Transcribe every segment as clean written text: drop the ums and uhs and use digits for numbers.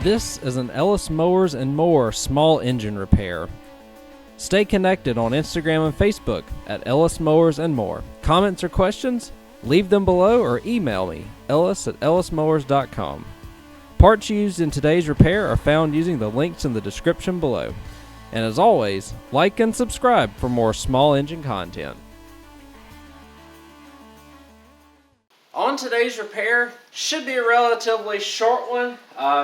This is an Ellis Mowers and More small engine repair. Stay connected on Instagram and Facebook at Ellis Mowers and More. Comments or questions? Leave them below or email me, ellis@ellismowers.com. Parts used in today's repair are found using the links in the description below. And as always, like and subscribe for more small engine content. On today's repair, should be a relatively short one.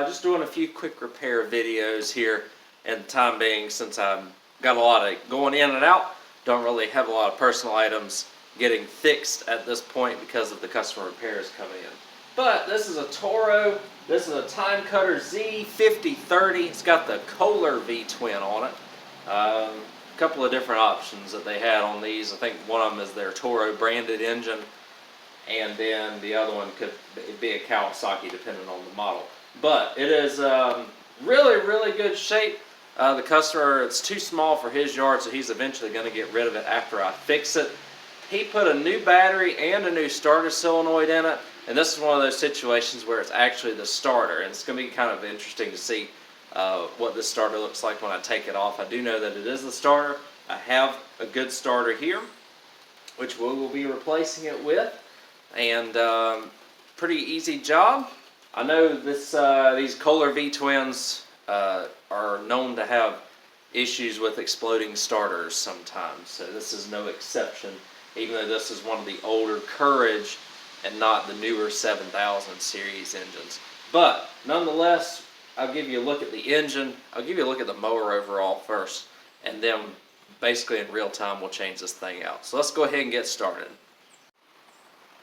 Just doing a few quick repair videos here, and the time being, since I've got a lot of going in and out, don't really have a lot of personal items getting fixed at this point because of the customer repairs coming in. But this is a Toro. This is a Time Cutter Z5030. It's got the Kohler V-twin on it. A couple of different options that they had on these. I think one of them is their Toro branded engine, and then the other one could be a Kawasaki depending on the model. But it is really good shape. The customer, it's too small for his yard, so he's eventually going to get rid of it after I fix it. He put a new battery and a new starter solenoid in it, and this is one of those situations where it's actually the starter, and it's going to be kind of interesting to see what this starter looks like when I take it off. I do know that it is the starter. I have a good starter here, which we will be replacing it with. And pretty easy job. I know these Kohler V-twins are known to have issues with exploding starters sometimes, so this is no exception, even though this is one of the older Courage and not the newer 7000 series engines. But nonetheless, I'll give you a look at the engine. I'll give you a look at the mower overall first, and then basically in real time we'll change this thing out. So let's go ahead and get started.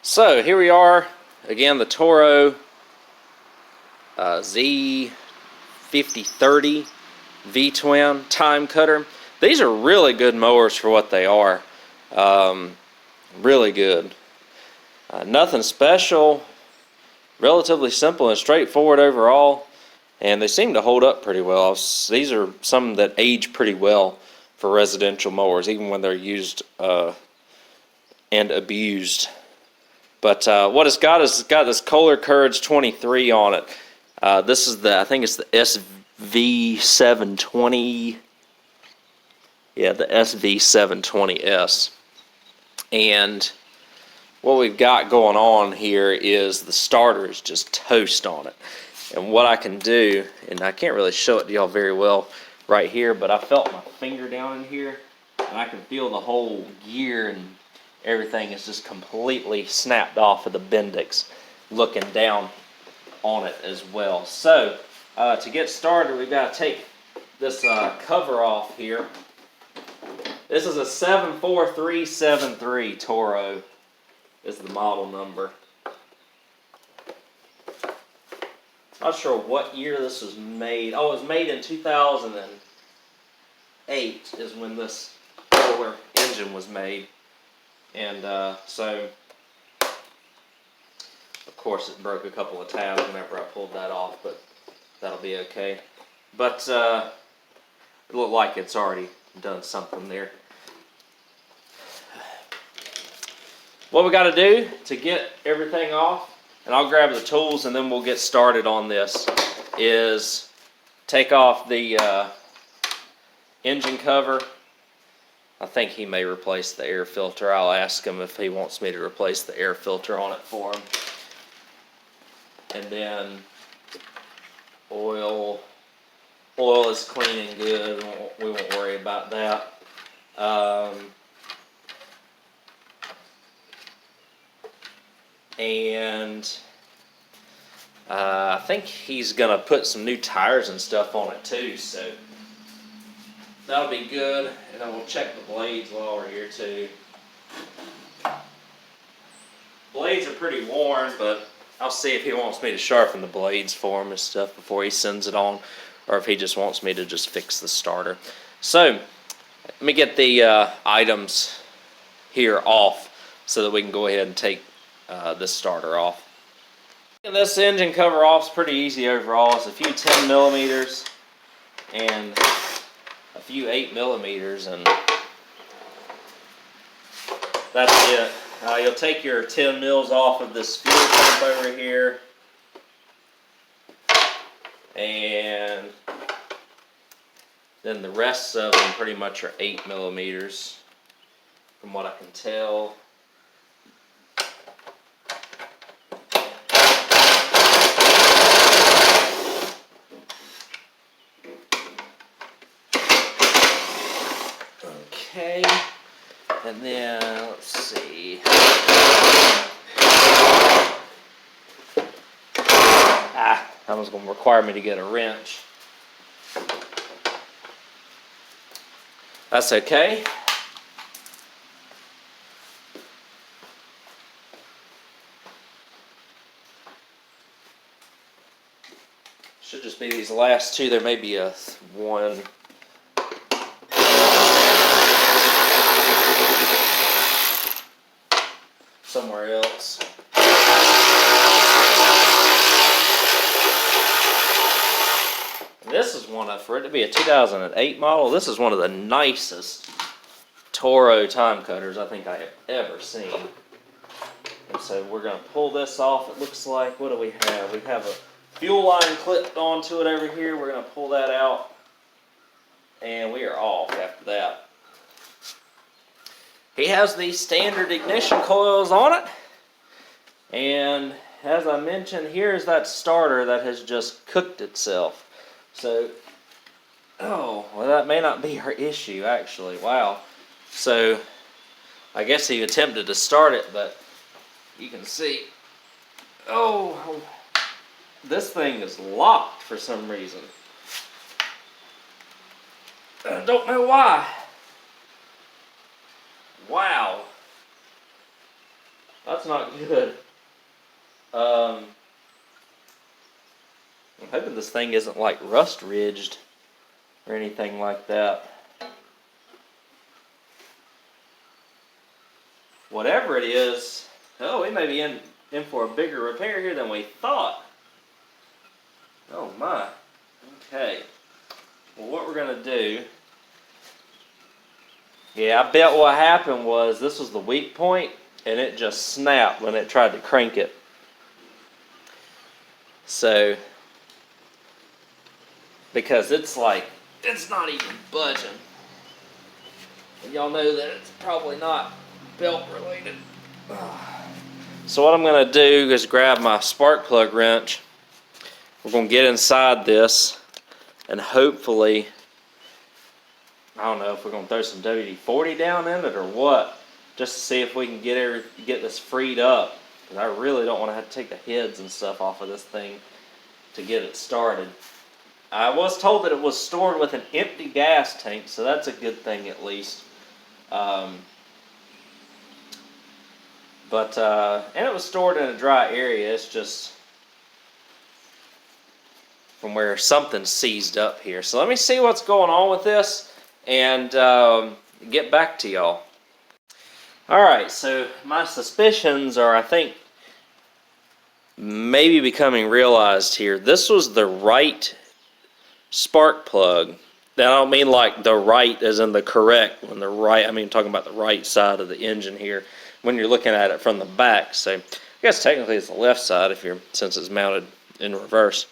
So here we are, again, the Toro Z5030 V-twin Time Cutter. These are really good mowers for what they are. Really good. Nothing special, relatively simple and straightforward overall, and they seem to hold up pretty well. These are some that age pretty well for residential mowers, even when they're used and abused. But what it's got is it's got this Kohler Courage 23 on it. This is I think it's the SV720. Yeah, the SV720S. And what we've got going on here is the starter is just toast on it. And what I can do, and I can't really show it to y'all very well right here, but I felt my finger down in here, and I can feel the whole gear and everything is just completely snapped off of the Bendix, looking down on it as well. So to get started, we've got to take this cover off here. This is a 74373 Toro is the model number. Not sure what year this was made. Oh, it was made in 2008 is when this Kohler engine was made. And so, of course, it broke a couple of tabs whenever I pulled that off, but that'll be okay. But it looked like it's already done something there. What we got to do to get everything off, and I'll grab the tools and then we'll get started on this, is take off the engine cover. I think he may replace the air filter. I'll ask him if he wants me to replace the air filter on it for him. And then oil is clean and good. We won't worry about that. And I think he's gonna put some new tires and stuff on it too, so that'll be good. And then we'll check the blades while we're here too. Blades are pretty worn, but I'll see if he wants me to sharpen the blades for him and stuff before he sends it on, or if he just wants me to just fix the starter. So let me get the items here off so that we can go ahead and take this starter off. And this engine cover off is pretty easy overall. It's a few 10 millimeters and a few 8 millimeters, and that's it. You'll take your 10 mils off of this fuel pump over here, and then the rest of them pretty much are 8 millimeters from what I can tell. Okay, and then let's see. That was going to require me to get a wrench. That's okay. Should just be these last two. There may be a one. Somewhere else. This is one of, for it to be a 2008 model, this is one of the nicest Toro time cutters I think I have ever seen. And so we're going to pull this off. It looks like, what do we have? We have a fuel line clipped onto it over here. We're going to pull that out, and we are off after that. He has these standard ignition coils on it, and as I mentioned, here's that starter that has just cooked itself. So, oh, well, that may not be our issue, actually. Wow. So, I guess he attempted to start it, but you can see, oh, this thing is locked for some reason. I don't know why. Wow. That's not good. I'm hoping this thing isn't like rust ridged or anything like that. Whatever it is, oh, we may be in for a bigger repair here than we thought. Oh my. Okay. Well, what we're going to do, yeah, I bet what happened was this was the weak point and it just snapped when it tried to crank it. So, because it's like, it's not even budging. And y'all know that it's probably not belt related. So what I'm going to do is grab my spark plug wrench. We're going to get inside this and hopefully, I don't know if we're going to throw some WD-40 down in it or what, just to see if we can get this freed up. Because I really don't want to have to take the heads and stuff off of this thing to get it started. I was told that it was stored with an empty gas tank, so that's a good thing at least. And it was stored in a dry area. It's just from where something seized up here. So let me see what's going on with this and get back to y'all. Alright, so my suspicions are, I think, maybe becoming realized here. This was the right spark plug. Now, I don't mean like the right as in the correct one. The right, I mean talking about the right side of the engine here when you're looking at it from the back. So I guess technically it's the left side since it's mounted in reverse.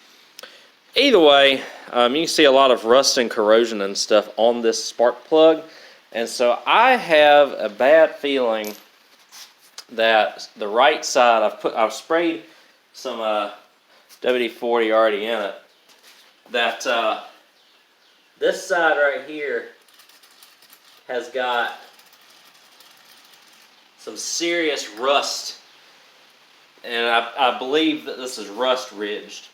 Either way, you can see a lot of rust and corrosion and stuff on this spark plug. And so I have a bad feeling that the right side, I've sprayed some WD-40 already in it, that this side right here has got some serious rust, and I believe that this is rust ridged.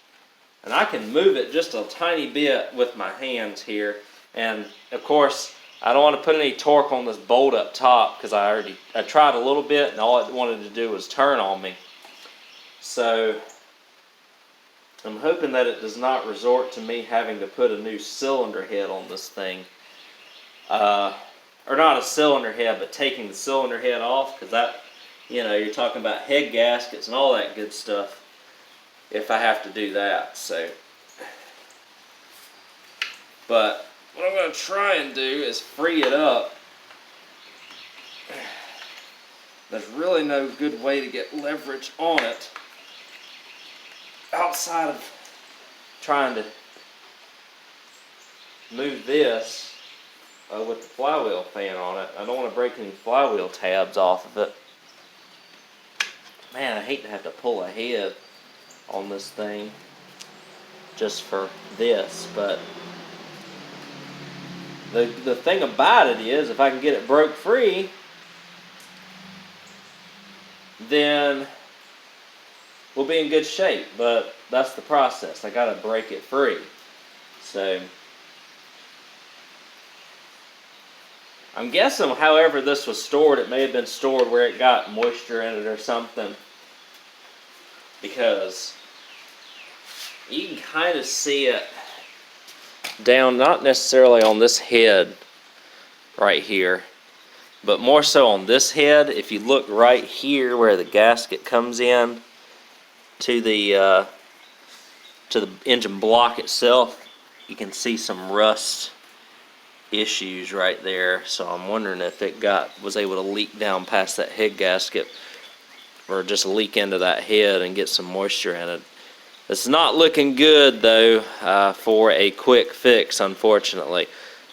And I can move it just a tiny bit with my hands here, and of course I don't want to put any torque on this bolt up top because I tried a little bit and all it wanted to do was turn on me. So I'm hoping that it does not resort to me having to put a new cylinder head on this thing. Or not a cylinder head, but taking the cylinder head off, because that, you know, you're talking about head gaskets and all that good stuff if I have to do that. So, but what I'm going to try and do is free it up. There's really no good way to get leverage on it outside of trying to move this with the flywheel fan on it. I don't want to break any flywheel tabs off of it. Man, I hate to have to pull a head on this thing just for this, but the thing about it is, if I can get it broke free, then we'll be in good shape. But that's the process. I gotta break it free. So I'm guessing however this was stored, it may have been stored where it got moisture in it or something, because you can kind of see it down, not necessarily on this head right here, but more so on this head. If you look right here where the gasket comes in to the engine block itself, you can see some rust issues right there. So I'm wondering if it was able to leak down past that head gasket, or just leak into that head and get some moisture in it. It's not looking good though for a quick fix, unfortunately.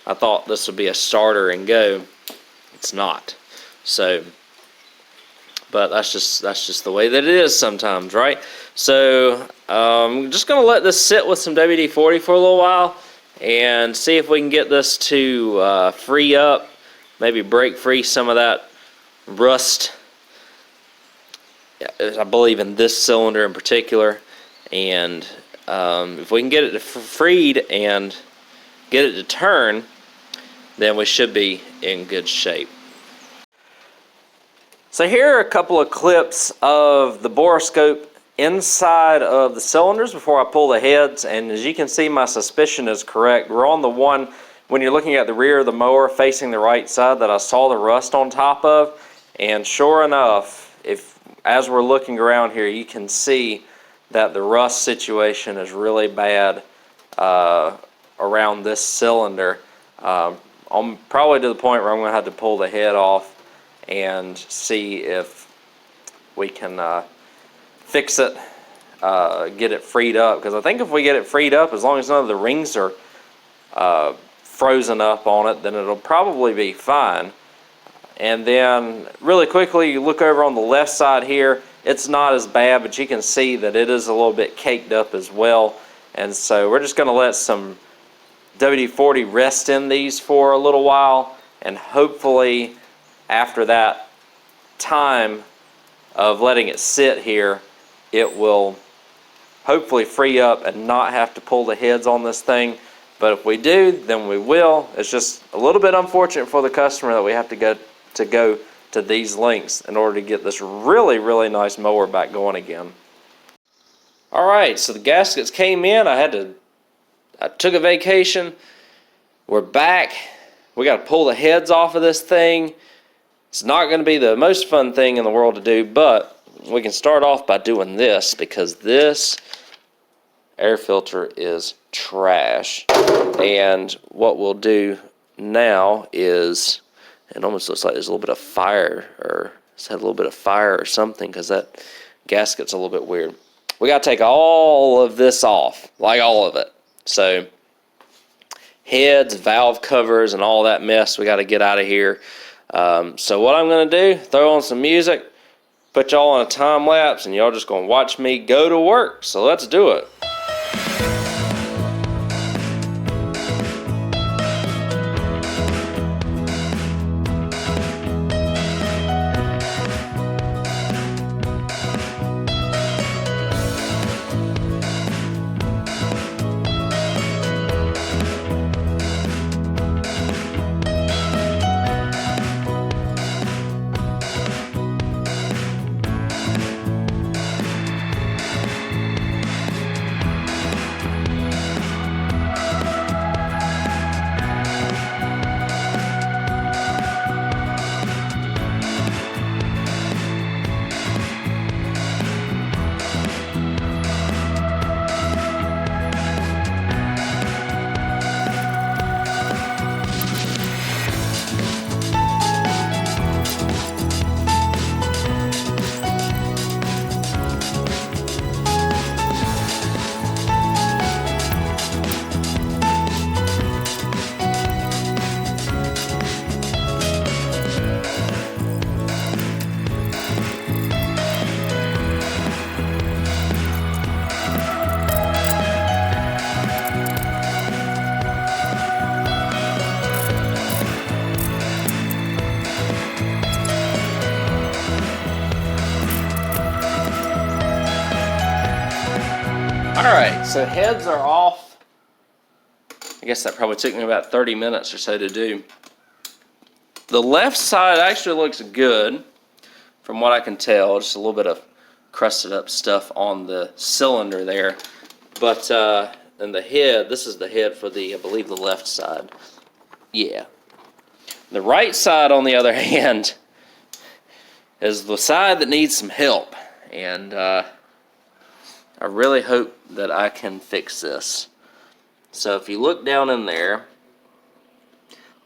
I thought this would be a starter and go. It's not. So, but that's just the way that it is sometimes, right? So I'm just gonna let this sit with some WD-40 for a little while and see if we can get this to free up, maybe break free some of that rust, I believe in this cylinder in particular. And if we can get it freed and get it to turn, then we should be in good shape. So here are a couple of clips of the Boroscope inside of the cylinders before I pull the heads, and as you can see, my suspicion is correct. We're on the one, when you're looking at the rear of the mower facing the right side, that I saw the rust on top of. And sure enough, as we're looking around here, you can see that the rust situation is really bad around this cylinder. I'm probably to the point where I'm going to have to pull the head off and see if we can fix it, get it freed up. Because I think if we get it freed up, as long as none of the rings are frozen up on it, then it'll probably be fine. And then really quickly, you look over on the left side here, it's not as bad, but you can see that it is a little bit caked up as well. And so we're just going to let some WD-40 rest in these for a little while, and hopefully after that time of letting it sit here, it will hopefully free up and not have to pull the heads on this thing. But if we do, then we will. It's just a little bit unfortunate for the customer that we have to go to these lengths in order to get this really, really nice mower back going again. Alright, so the gaskets came in. I took a vacation. We're back. We got to pull the heads off of this thing. It's not going to be the most fun thing in the world to do, but we can start off by doing this, because this air filter is trash. And what we'll do now is, it almost looks like there's a little bit of fire, or it's had a little bit of fire or something, because that gasket's a little bit weird. We got to take all of this off, like all of it. So heads, valve covers, and all that mess we got to get out of here. So what I'm going to do, throw on some music, put y'all on a time lapse, and y'all just going to watch me go to work. So let's do it. Alright, so heads are off. I guess that probably took me about 30 minutes or so to do. The left side actually looks good from what I can tell. Just a little bit of crusted up stuff on the cylinder there. But and the head, this is the head for the, I believe, the left side. Yeah. The right side, on the other hand, is the side that needs some help. And I really hope that I can fix this. So if you look down in there,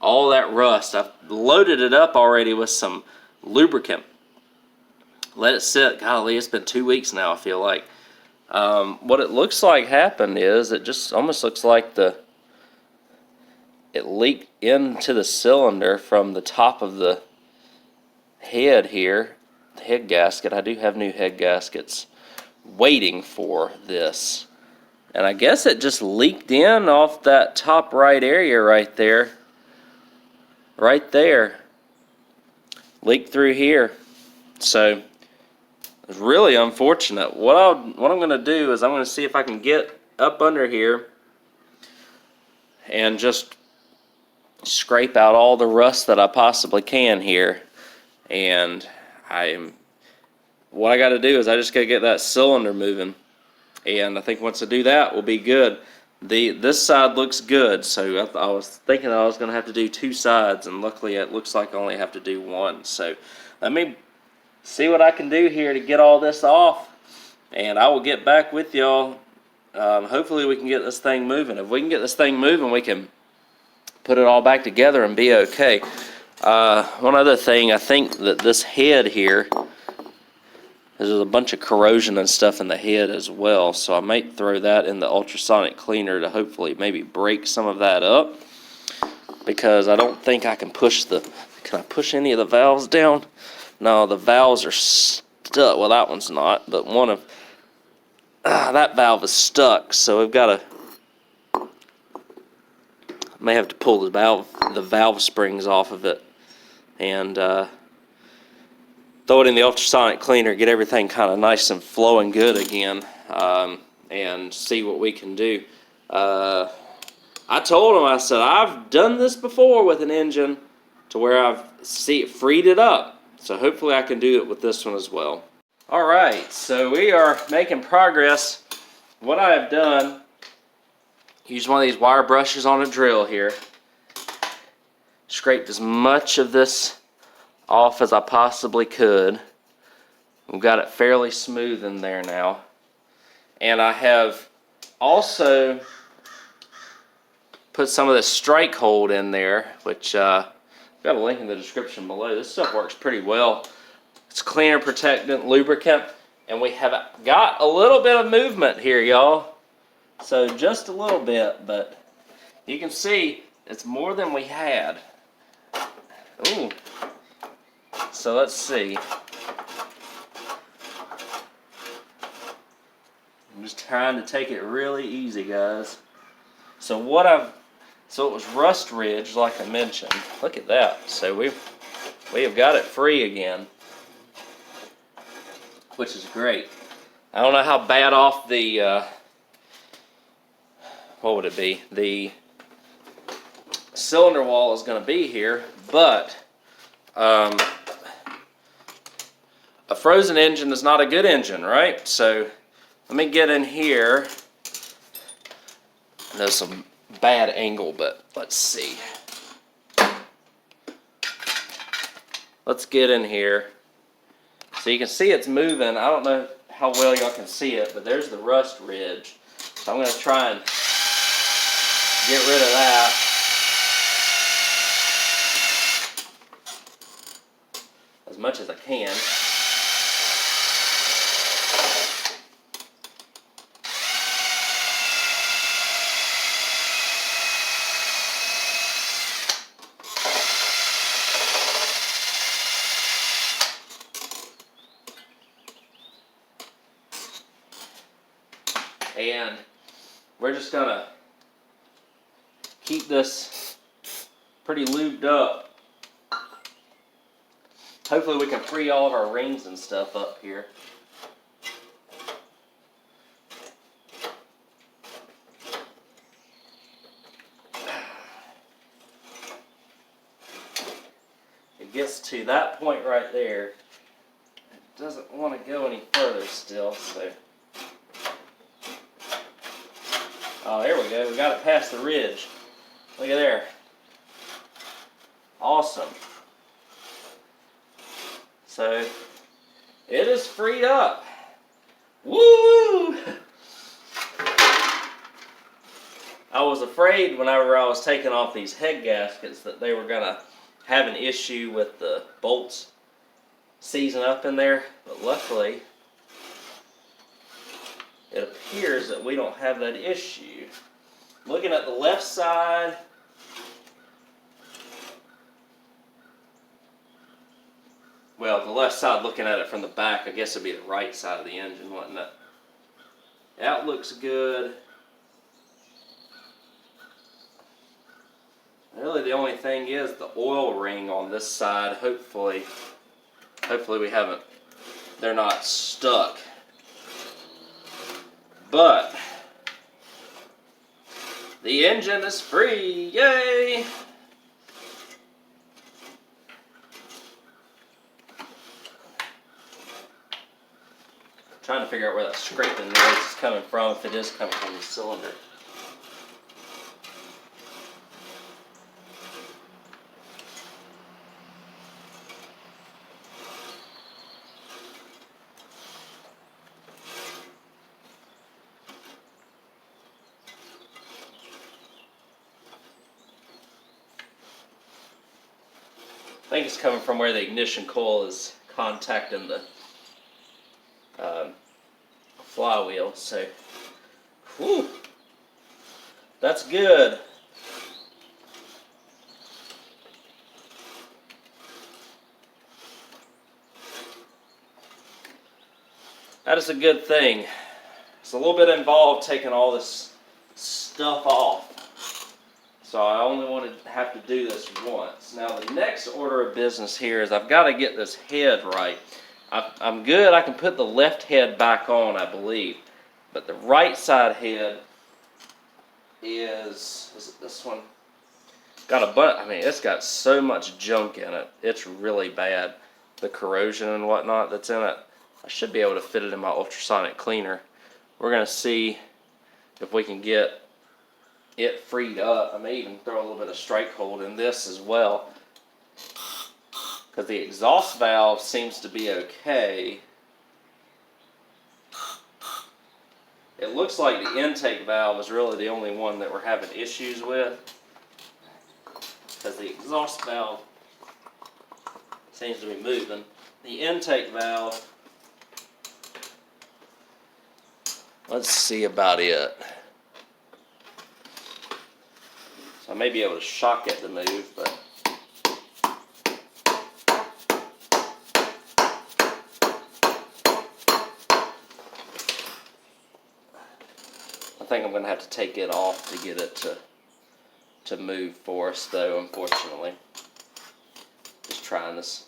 all that rust, I've loaded it up already with some lubricant. Let it sit. Golly, it's been 2 weeks now, I feel like. What it looks like happened is it just almost looks like it leaked into the cylinder from the top of the head here. The head gasket. I do have new head gaskets waiting for this. And I guess it just leaked in off that top right area right there. Right there. Leaked through here. So it's really unfortunate. What I'm going to do is I'm going to see if I can get up under here and just scrape out all the rust that I possibly can here. And what I got to do is I just got to get that cylinder moving. And I think once I do that, we'll be good. This side looks good, so I was thinking I was going to have to do 2 sides, and luckily it looks like I only have to do 1. So let me see what I can do here to get all this off, and I will get back with y'all. Hopefully we can get this thing moving. If we can get this thing moving, we can put it all back together and be okay. One other thing, I think that this head here, there's a bunch of corrosion and stuff in the head as well, so I might throw that in the ultrasonic cleaner to hopefully maybe break some of that up, because I don't think I can push can I push any of the valves down? No, the valves are stuck. Well, that one's not, but that valve is stuck, so we've got to, may have to pull the valve springs off of it and throw it in the ultrasonic cleaner, get everything kind of nice and flowing good again, and see what we can do. I told him, I said, I've done this before with an engine to where I've freed it up. So hopefully I can do it with this one as well. Alright, so we are making progress. What I have done, use one of these wire brushes on a drill here. Scraped as much of this off as I possibly could. We've got it fairly smooth in there now. And I have also put some of this Strikehold in there, which I've got a link in the description below. This stuff works pretty well. It's cleaner, protectant, lubricant, and we have got a little bit of movement here, y'all. So just a little bit, but you can see it's more than we had. Ooh. So let's see. I'm just trying to take it really easy, guys. So it was rust ridge, like I mentioned. Look at that. So we have got it free again, which is great. I don't know how bad off the what would it be? The cylinder wall is going to be here, but a frozen engine is not a good engine, right? So let me get in here. I know some bad angle, but let's see. Let's get in here. So you can see it's moving. I don't know how well y'all can see it, but there's the rust ridge. So I'm going to try and get rid of that. As much as I can. And we're just gonna keep this pretty lubed up. Hopefully we can free all of our rings and stuff up here. gets to that point right there, it doesn't want to go any further still, so. Oh, there we go. We got it past the ridge. Look at there. Awesome. So, it is freed up. Woo! I was afraid whenever I was taking off these head gaskets that they were going to have an issue with the bolts seizing up in there, but luckily it appears that we don't have that issue. Looking at the left side, well, the left side looking at it from the back, I guess it'd be the right side of the engine, wouldn't it? That looks good. Really the only thing is the oil ring on this side, hopefully we haven't, they're not stuck. But the engine is free, yay! Trying to figure out where that scraping noise is coming from, if it is coming from the cylinder. I think it's coming from where the ignition coil is contacting the flywheel, so whew, that's good. That is a good thing. It's a little bit involved taking all this stuff off. So I only want to have to do this once. Now the next order of business here is I've got to get this head right. I'm good. I can put the left head back on, I believe. But the right side head is it this one? Got a bunch, I mean, it's got so much junk in it. It's really bad. The corrosion and whatnot that's in it. I should be able to fit it in my ultrasonic cleaner. We're going to see if we can get it freed up. I may even throw a little bit of Strikehold in this as well, because the exhaust valve seems to be okay. It looks like the intake valve is really the only one that we're having issues with, because the exhaust valve seems to be moving. The intake valve, let's see about it. So I may be able to shock it to move, but I think I'm going to have to take it off to get it to move for us, though, unfortunately. Just trying this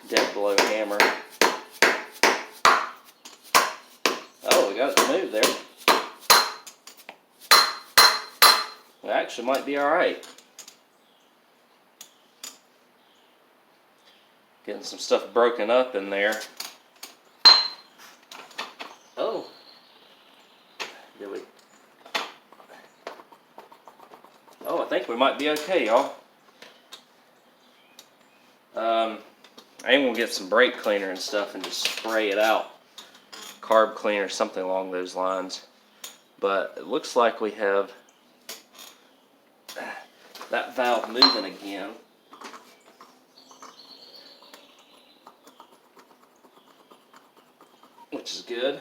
dead blow hammer. Oh, we got it to move there. It actually might be alright. Getting some stuff broken up in there. Oh. Did we? Oh, I think we might be okay, y'all. I am going to get some brake cleaner and stuff and just spray it out. Carb cleaner, something along those lines. But it looks like we have that valve moving again. Which is good.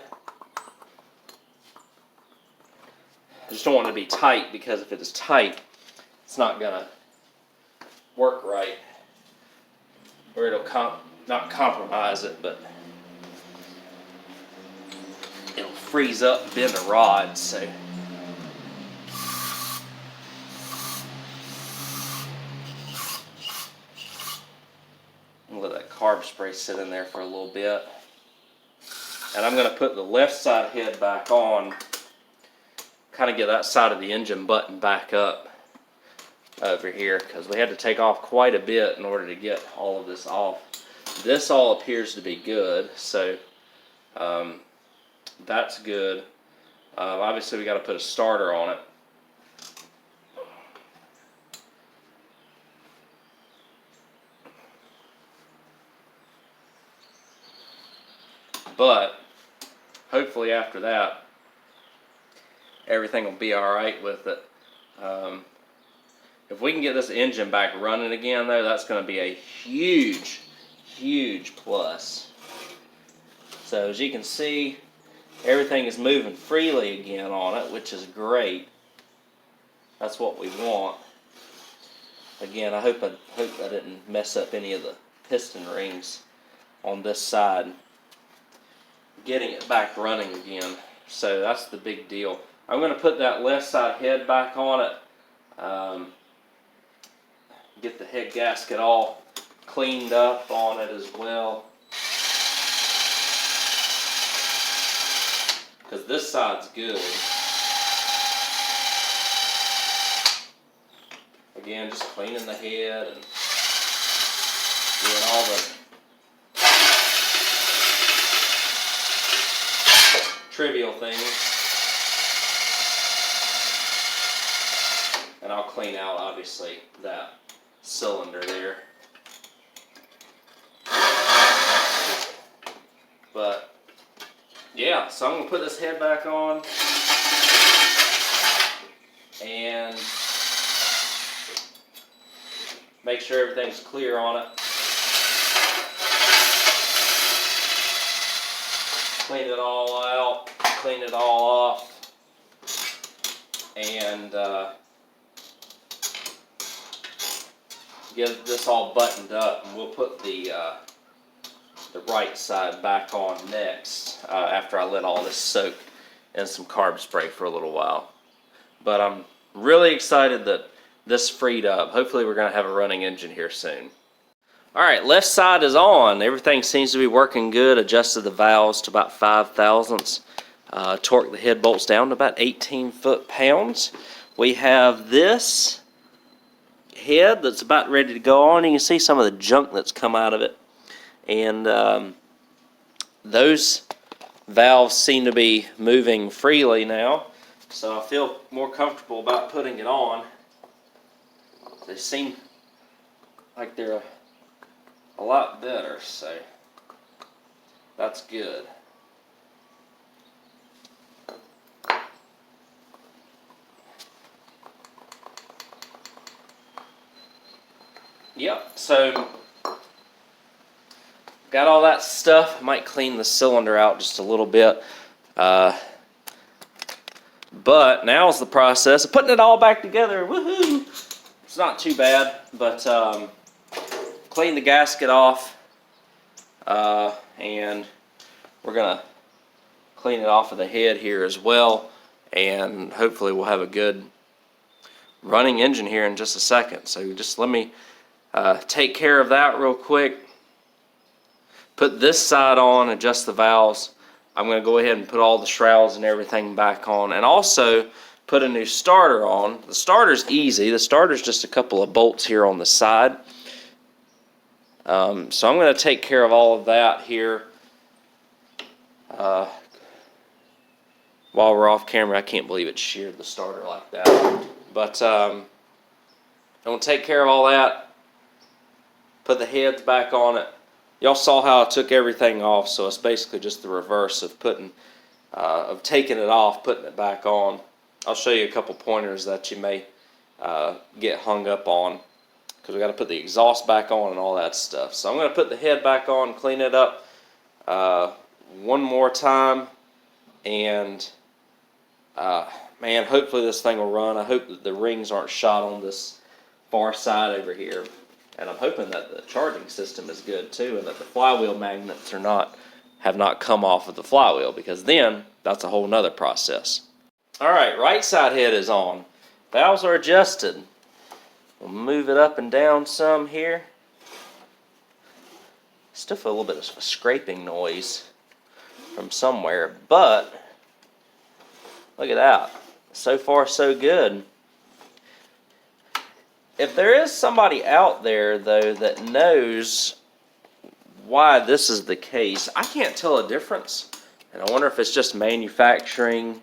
I just don't want it to be tight, because if it is tight, it's not going to work right. Or it'll not compromise it, but it'll freeze up and bend the rod, so. I'll let that carb spray sit in there for a little bit. And I'm going to put the left side head back on, kind of get that side of the engine button back up. over here because we had to take off quite a bit in order to get all of this off. This all appears to be good, so that's good. Obviously we got to put a starter on it. But hopefully after that, everything will be alright with it. If we can get this engine back running again though, that's going to be a huge, huge plus. So as you can see, everything is moving freely again on it, which is great. That's what we want. Again, I hope I didn't mess up any of the piston rings on this side. Getting it back running again. So that's the big deal. I'm going to put that left side head back on it. Get the head gasket all cleaned up on it as well. Because this side's good. Again, just cleaning the head and doing all the trivial things. And I'll clean out, obviously, that cylinder there. But, yeah, so I'm going to put this head back on. And make sure everything's clear on it. Clean it all out, clean it all off, and get this all buttoned up, and we'll put the right side back on next after I let all this soak in some carb spray for a little while. But I'm really excited that this freed up. Hopefully we're going to have a running engine here soon. Alright, left side is on. Everything seems to be working good. Adjusted the valves to about 5 thousandths. Torqued the head bolts down to about 18 foot-pounds. We have this head that's about ready to go on. You can see some of the junk that's come out of it. And those valves seem to be moving freely now. So I feel more comfortable about putting it on. They seem like they're a lot better, so that's good. Yep, so got all that stuff. I might clean the cylinder out just a little bit. But now's the process of putting it all back together. Woohoo! It's not too bad, but clean the gasket off, and we're gonna clean it off of the head here as well, and hopefully we'll have a good running engine here in just a second. So just let me take care of that real quick. Put this side on, adjust the valves. I'm going to go ahead and put all the shrouds and everything back on, and also put a new starter on. The starter's easy. The starter's just a couple of bolts here on the side. So I'm going to take care of all of that here. While we're off camera, I can't believe it sheared the starter like that. But I'm going to take care of all that. Put the heads back on it. Y'all saw how I took everything off, so it's basically just the reverse of taking it off, putting it back on. I'll show you a couple pointers that you may get hung up on, because we got to put the exhaust back on and all that stuff. So I'm going to put the head back on, clean it up one more time, and man, hopefully this thing will run. I hope that the rings aren't shot on this far side over here. And I'm hoping that the charging system is good too, and that the flywheel magnets have not come off of the flywheel, because then that's a whole nother process. Alright, right side head is on. Valves are adjusted. We'll move it up and down some here. Still feel a little bit of a scraping noise from somewhere, but look at that. So far so good. if there is somebody out there, though, that knows why this is the case, I can't tell a difference. And I wonder if it's just manufacturing.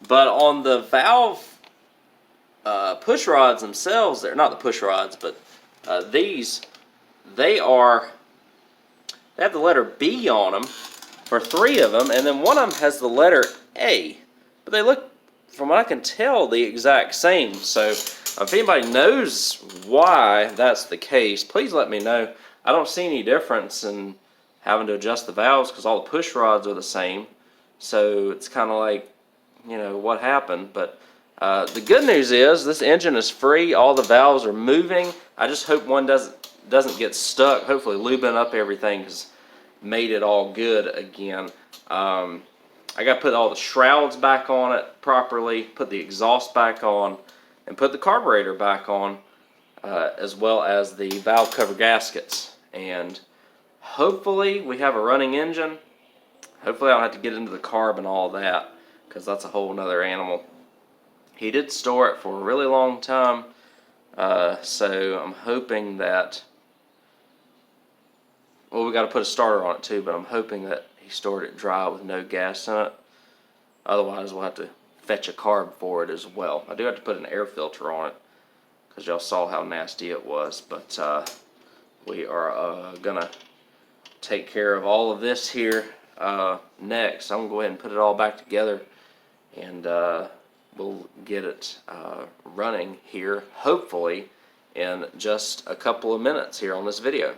But on the valve push rods themselves, they're not the push rods, but these, they have the letter B on them for 3 of them, and then one of them has the letter A. But they look, from what I can tell, the exact same. So if anybody knows why that's the case, please let me know. I don't see any difference in having to adjust the valves because all the push rods are the same. So it's kind of like, you know, what happened. But the good news is this engine is free. All the valves are moving. I just hope one doesn't get stuck. Hopefully lubing up everything has made it all good again. I got to put all the shrouds back on it properly, put the exhaust back on, and put the carburetor back on, as well as the valve cover gaskets. And hopefully we have a running engine. Hopefully I don't have to get into the carb and all that, because that's a whole nother animal. He did store it for a really long time, so I'm hoping that, well, we got to put a starter on it too, but I'm hoping that he stored it dry with no gas in it. Otherwise we'll have to fetch a carb for it as well. I do have to put an air filter on it because y'all saw how nasty it was, but we are gonna take care of all of this here next. I'm gonna go ahead and put it all back together, and we'll get it running here hopefully in just a couple of minutes here on this video.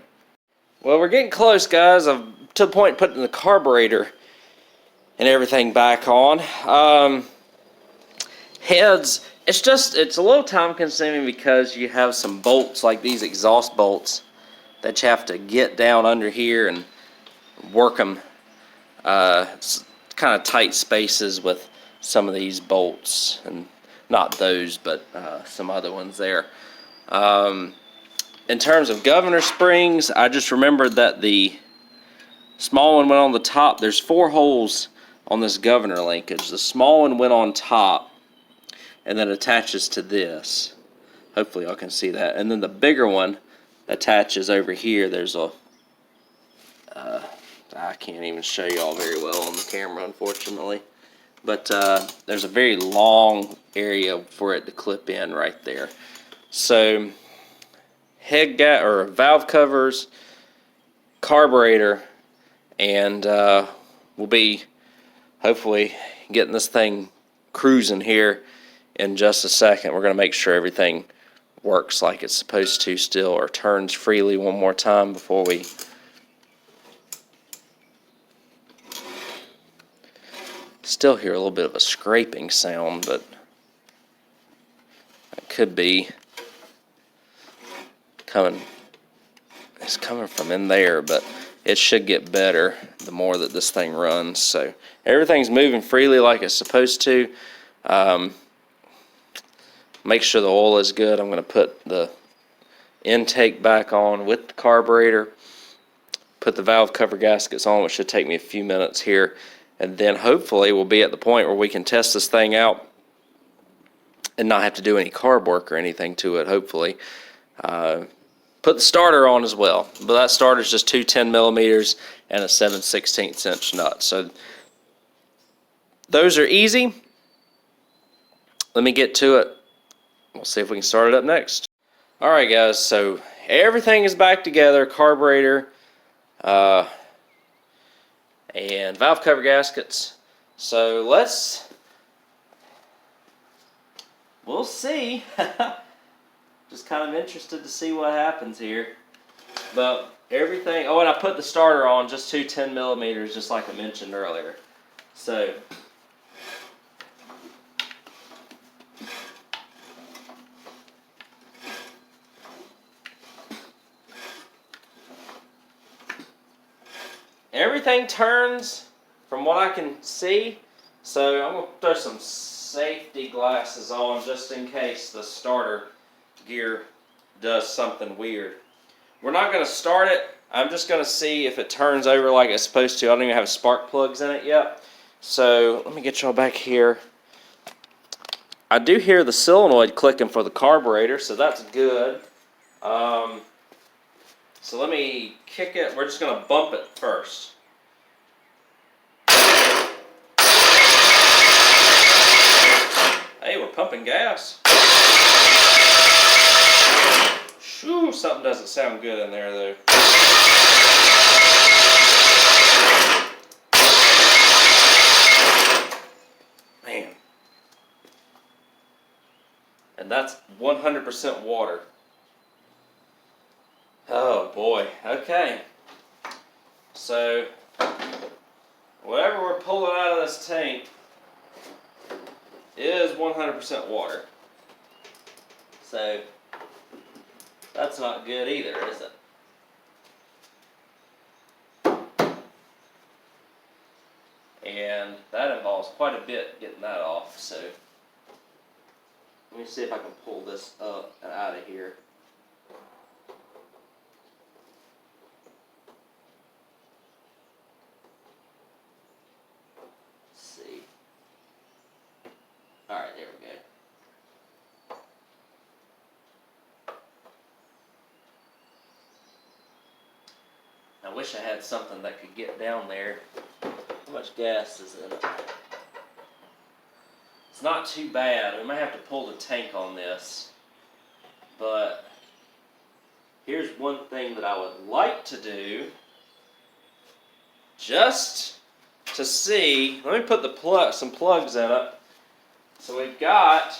Well, we're getting close, guys. I'm to the point of putting the carburetor and everything back on. Heads, it's a little time consuming because you have some bolts like these exhaust bolts that you have to get down under here and work them. It's kind of tight spaces with some of these bolts, and not those, but some other ones there. In terms of governor springs, I just remembered that the small one went on the top. There's 4 holes on this governor linkage. The small one went on top and then attaches to this. Hopefully y'all can see that. And then the bigger one attaches over here. There's a I can't even show y'all very well on the camera, unfortunately. But there's a very long area for it to clip in right there. So valve covers, carburetor, and we'll be hopefully getting this thing cruising here in just a second. We're going to make sure everything works like it's supposed to still, or turns freely one more time before we still hear a little bit of a scraping sound, but it could be it's coming from in there, but it should get better the more that this thing runs. So everything's moving freely like it's supposed to. Make sure the oil is good. I'm going to put the intake back on with the carburetor, put the valve cover gaskets on, which should take me a few minutes here, and then hopefully we'll be at the point where we can test this thing out and not have to do any carb work or anything to it, hopefully. Put the starter on as well, but that starter is just 2 10mm and a 7/16 inch nut. So those are easy. Let me get to it. We'll see if we can start it up next. Alright guys, so everything is back together, carburetor and valve cover gaskets. So we'll see. Just kind of interested to see what happens here. But everything, oh, and I put the starter on just 2 10mm, just like I mentioned earlier. So everything turns from what I can see. So I'm going to throw some safety glasses on just in case the starter gear does something weird. We're not going to start it. I'm just going to see if it turns over like it's supposed to. I don't even have spark plugs in it yet. So let me get y'all back here I do hear the solenoid clicking for the carburetor, so that's good. So let me kick it. We're just going to bump it first. Hey, we're pumping gas. Shoo, something doesn't sound good in there though. Man. And that's 100% water. Oh boy, okay. So, whatever we're pulling out of this tank is 100% water. So, that's not good either, is it? And that involves quite a bit getting that off, so let me see if I can pull this up and out of here. Let's see. Alright, there we go. I wish I had something that could get down there. How much gas is in it? It's not too bad. We might have to pull the tank on this. But here's one thing that I would like to do. Just to see. Let me put the some plugs in it. So we've got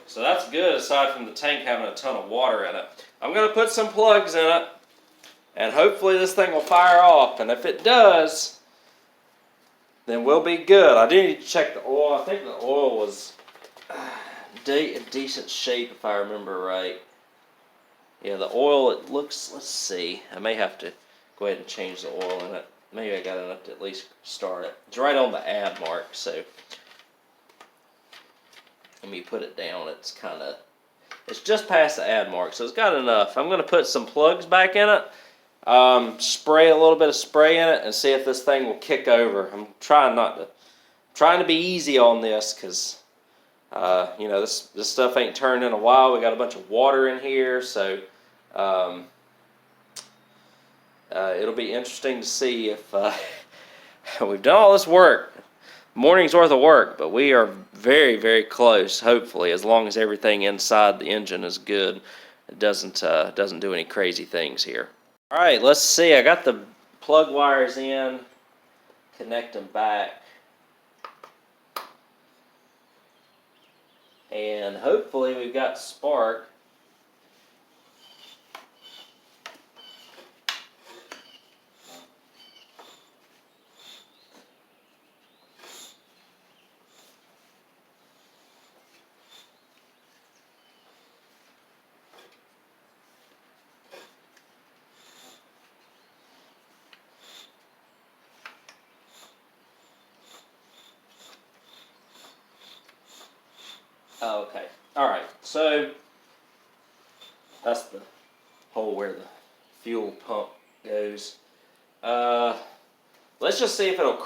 so that's good aside from the tank having a ton of water in it. I'm going to put some plugs in it and hopefully this thing will fire off, and if it does then we'll be good. I do need to check the oil. I think the oil was in decent shape if I remember right. Yeah, the oil, it looks, let's see. I may have to go ahead and change the oil in it. Maybe I got enough to at least start it. It's right on the add mark, so let me put it down. It's just past the add mark, so it's got enough. I'm going to put some plugs back in it, spray a little bit of spray in it, and see if this thing will kick over. I'm trying to be easy on this because you know, this stuff ain't turned in a while. We got a bunch of water in here, so it'll be interesting to see if we've done all this work, morning's worth of work, but we are very, very close. Hopefully, as long as everything inside the engine is good, it doesn't do any crazy things here. All right, let's see. I got the plug wires in, connect them back. And hopefully we've got spark. Oh, okay. Alright, so that's the hole where the fuel pump goes. Let's just see if it'll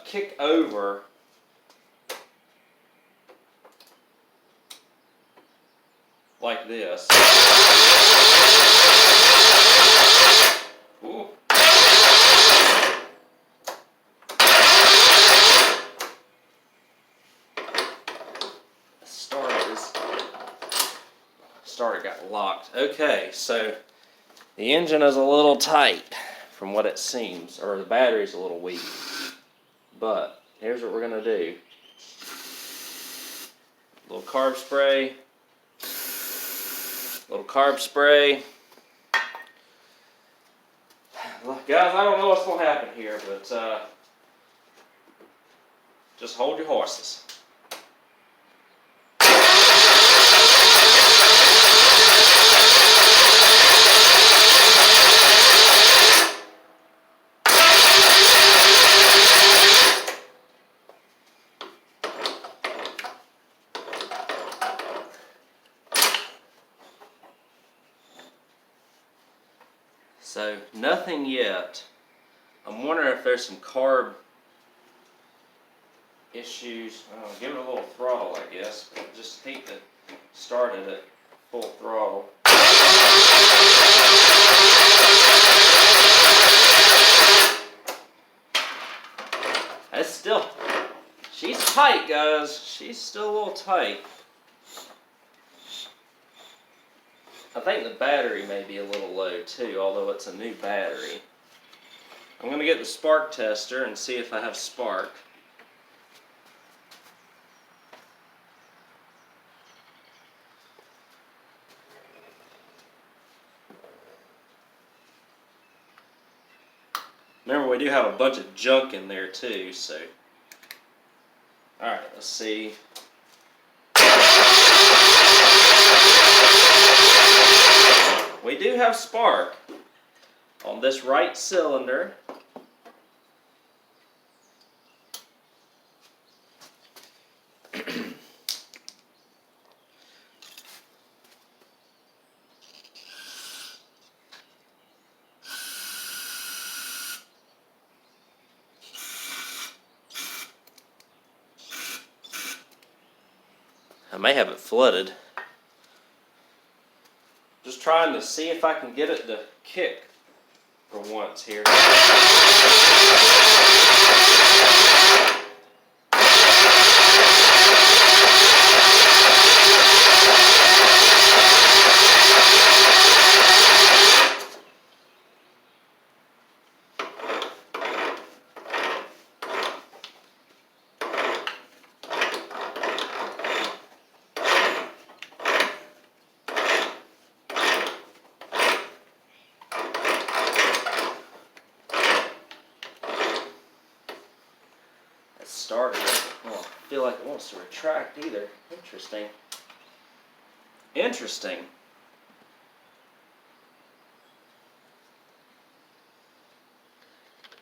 kick over like this. Ooh. Starter got locked. Okay, so the engine is a little tight from what it seems, or the battery's a little weak. But here's what we're gonna do. A little carb spray. Little carb spray. Look, guys, I don't know what's gonna happen here, but just hold your horses. So nothing yet. I'm wondering if there's some carb issues. Give it a little throttle, I guess, but just hate to start it at full throttle. That's still, she's tight, guys. She's still a little tight. I think the battery may be a little low too, although it's a new battery. I'm going to get the spark tester and see if I have spark. Remember, we do have a bunch of junk in there too, so. Alright, let's see. We do have spark on this right cylinder. I may have it flooded. Just trying to see if I can get it to kick for once here. Started. I don't feel like it wants to retract either. Interesting. Interesting.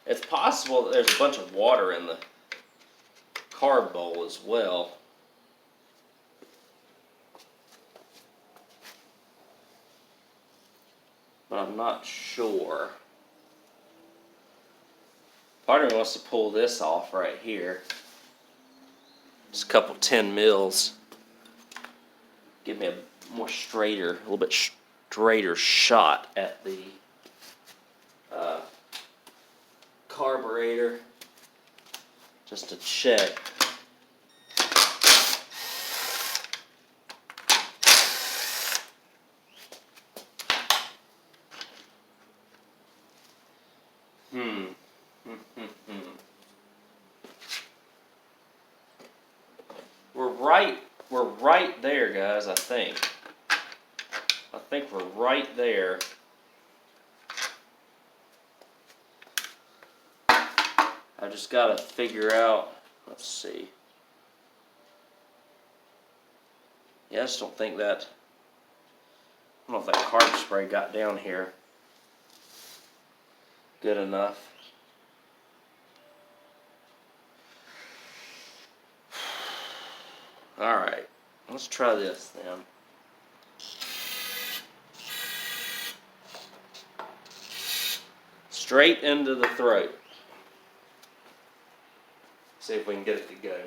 It's possible that there's a bunch of water in the carb bowl as well. But I'm not sure. Part of me wants to pull this off right here. Just a couple 10 mils. Give me a more straighter, a little bit straighter shot at the carburetor. Just to check. We're right there, guys, I think. I think we're right there. I just gotta figure out, let's see. Yeah, I just don't think that, I don't know if that carb spray got down here good enough. Alright, let's try this then. Straight into the throat. See if we can get it to go.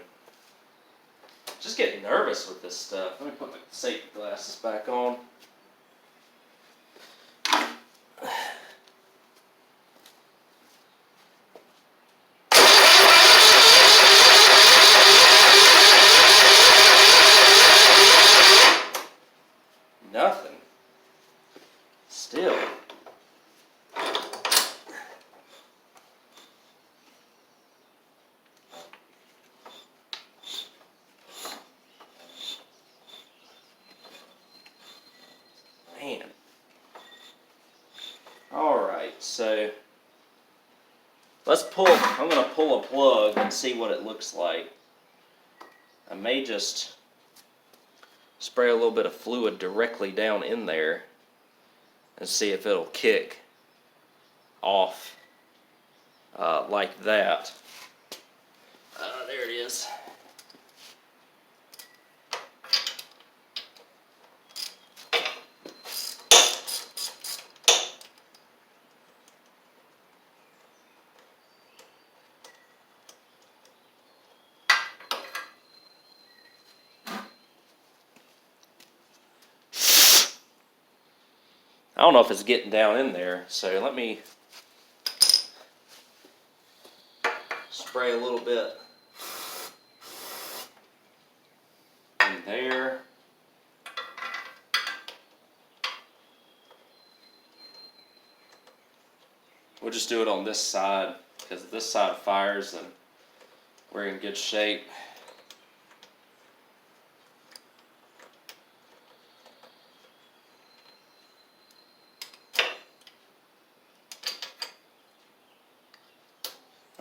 Just getting nervous with this stuff. Let me put my safety glasses back on. Nothing. Still. Man. Alright, so let's pull, I'm going to pull a plug and see what it looks like. I may just spray a little bit of fluid directly down in there and see if it'll kick off like that. There it is. I don't know if it's getting down in there, so let me spray a little bit in there. We'll just do it on this side, because if this side fires, then we're in good shape.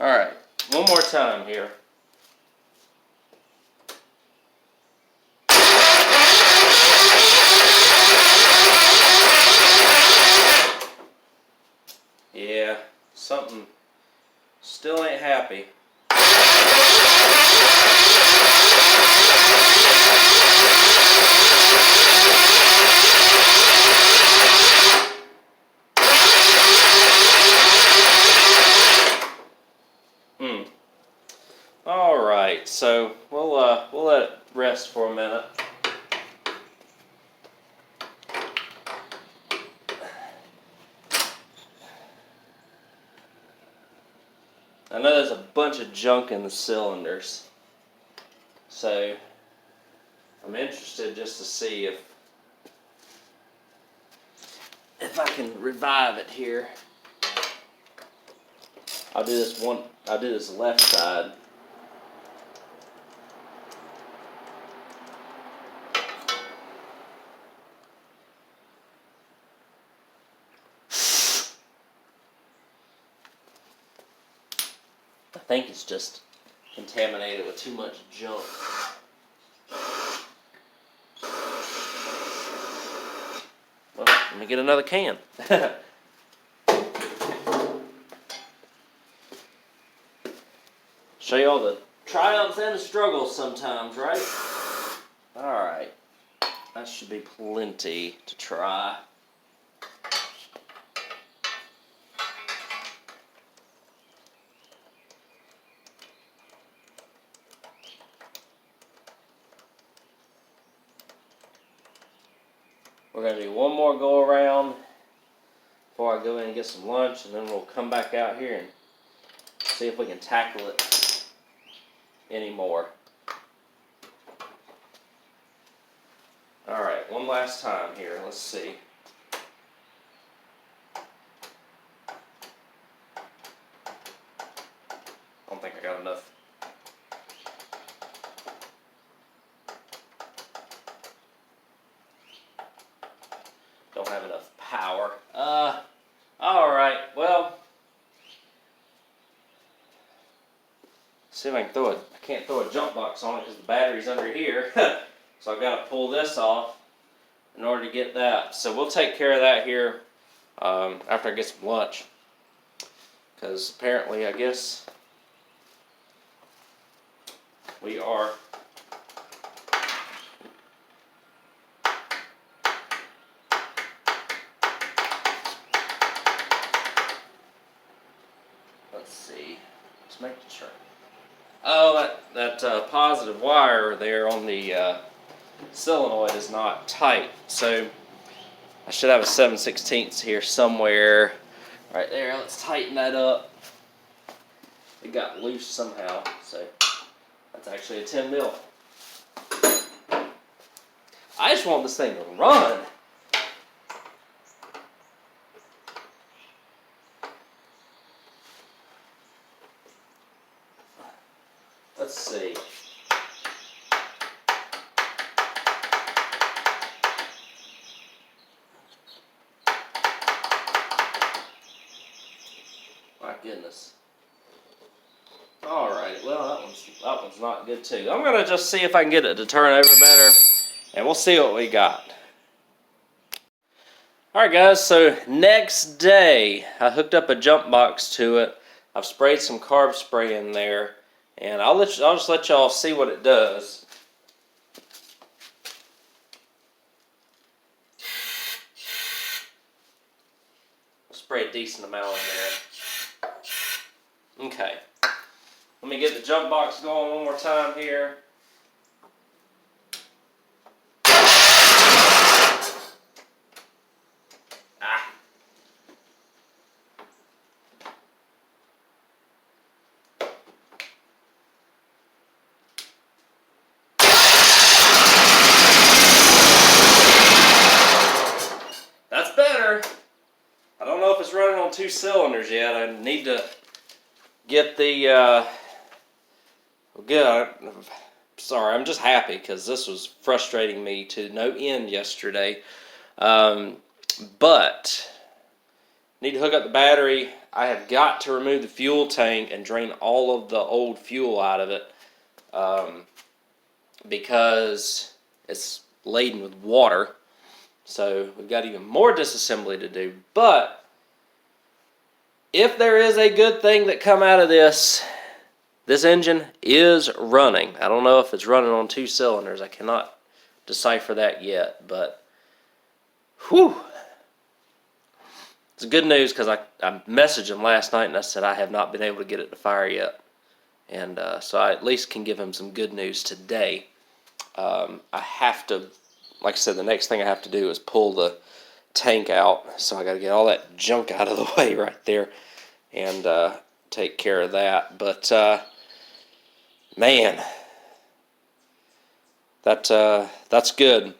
Alright, one more time here. Yeah, something still ain't happy. All right, so we'll let it rest for a minute. I know there's a bunch of junk in the cylinders, so I'm interested just to see if I can revive it here. I'll do this left side. I think it's just contaminated with too much junk. Well, let me get another can. Show you all the triumphs and the struggles sometimes, right? Alright. That should be plenty to try. We're going to do one more go around before I go in and get some lunch, and then we'll come back out here and see if we can tackle it anymore. Alright, one last time here. Let's see. I don't think I got enough. Don't have enough power. Alright, well. See if I can throw it. I can't throw a jump box on it because the battery's under here. So I've got to pull this off in order to get that. So we'll take care of that here after I get some lunch. Because apparently, I guess, we are let's see, just making sure. Oh, that positive wire there on the solenoid is not tight, so I should have a 7/16 here somewhere right there. Let's tighten that up. It got loose somehow, so that's actually a 10 mil. I just want this thing to run. Let's see. My goodness. Alright, well that one's not good too. I'm gonna just see if I can get it to turn over better, and we'll see what we got. Alright guys, so next day I hooked up a jump box to it. I've sprayed some carb spray in there, and I'll just let y'all see what it does. Spray a decent amount in there. Okay. Let me get the jump box going one more time here. Ah. don't know if it's running on 2 cylinders yet. I need to get the, good. Sorry, I'm just happy because this was frustrating me to no end yesterday. But need to hook up the battery. I have got to remove the fuel tank and drain all of the old fuel out of it because it's laden with water. So we've got even more disassembly to do. But if there is a good thing that come out of this, this engine is running. I don't know if it's running on 2 cylinders. I cannot decipher that yet. But whew. It's good news because I messaged him last night and I said I have not been able to get it to fire yet. And so I at least can give him some good news today. I have to, like I said, the next thing I have to do is pull the tank out. So I got to get all that junk out of the way right there and take care of that. But man, that's good.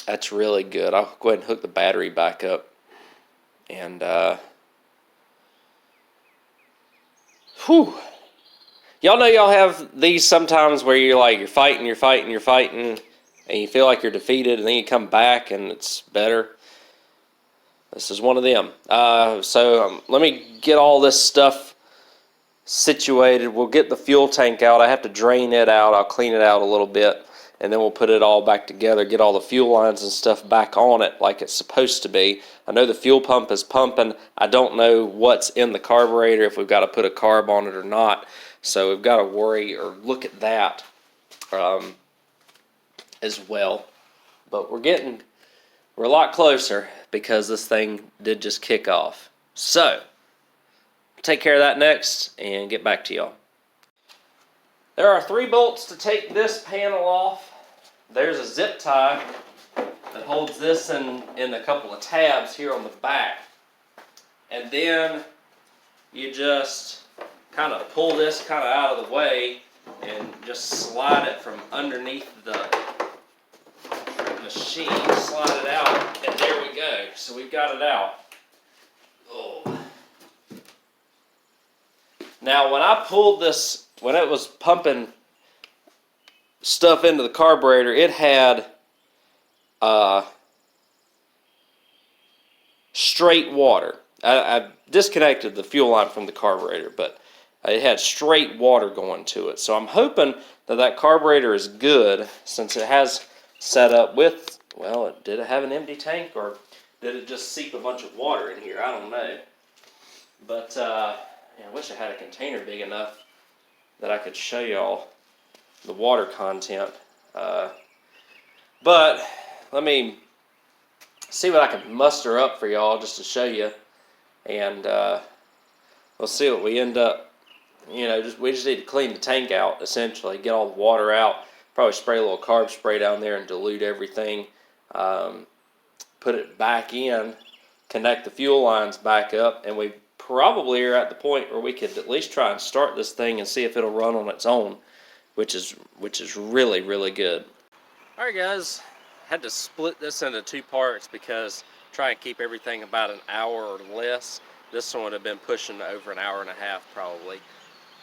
That's really good. I'll go ahead and hook the battery back up. And whew. Y'all know y'all have these sometimes where you're fighting, and you feel like you're defeated, and then you come back and it's better. This is one of them. So let me get all this stuff situated. We'll get the fuel tank out. I have to drain it out. I'll clean it out a little bit, and then we'll put it all back together, get all the fuel lines and stuff back on it like it's supposed to be. I know the fuel pump is pumping. I don't know what's in the carburetor, if we've got to put a carb on it or not. So we've got to worry or look at that as well. But we're a lot closer because this thing did just kick off. So take care of that next and get back to y'all. There are 3 bolts to take this panel off. There's a zip tie that holds this in a couple of tabs here on the back. And then you just kind of pull this kind of out of the way and just slide it from underneath the machine. Slide it out, and there we go. So we've got it out. Oh. Now when I pulled this, when it was pumping stuff into the carburetor, it had straight water. I disconnected the fuel line from the carburetor, but it had straight water going to it. So I'm hoping that carburetor is good, since it has set up with, well, did it have an empty tank, or did it just seep a bunch of water in here? I don't know. But I wish I had a container big enough that I could show y'all the water content. But let me see what I can muster up for y'all just to show you. And we'll see what we end up. We just need to clean the tank out, essentially, get all the water out. Probably spray a little carb spray down there and dilute everything. Put it back in, connect the fuel lines back up, and we probably are at the point where we could at least try and start this thing and see if it'll run on its own, which is really, really good. All right, guys, had to split this into 2 parts because try and keep everything about an hour or less. This one would have been pushing over an hour and a half probably.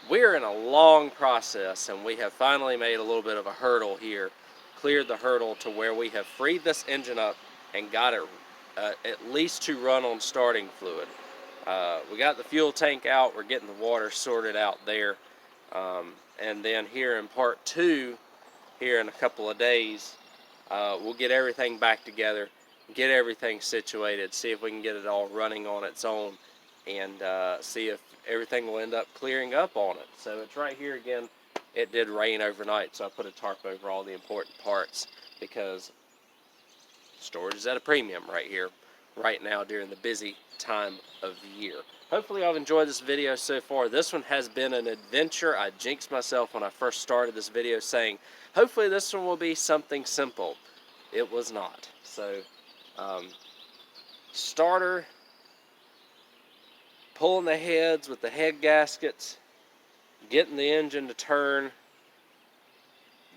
We're in a long process, and we have finally made a little bit of a hurdle here, cleared the hurdle to where we have freed this engine up and got it at least to run on starting fluid. We got the fuel tank out, we're getting the water sorted out there, and then here in part 2, here in a couple of days, we'll get everything back together, get everything situated, see if we can get it all running on its own, and see if everything will end up clearing up on it. So it's right here again. It did rain overnight, so I put a tarp over all the important parts because storage is at a premium right here, right now during the busy time of year. Hopefully I've enjoyed this video so far. This one has been an adventure. I jinxed myself when I first started this video saying, hopefully this one will be something simple. It was not. So, starter, pulling the heads with the head gaskets, getting the engine to turn,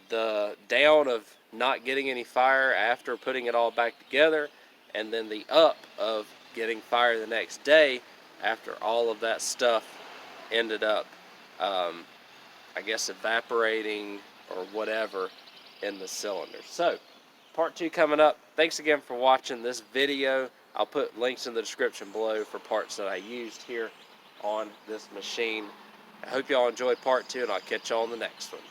the down of not getting any fire after putting it all back together, and then the up of getting fire the next day after all of that stuff ended up, I guess, evaporating or whatever in the cylinder. So, part 2 coming up. Thanks again for watching this video. I'll put links in the description below for parts that I used here on this machine. I hope y'all enjoyed part 2, and I'll catch y'all on the next one.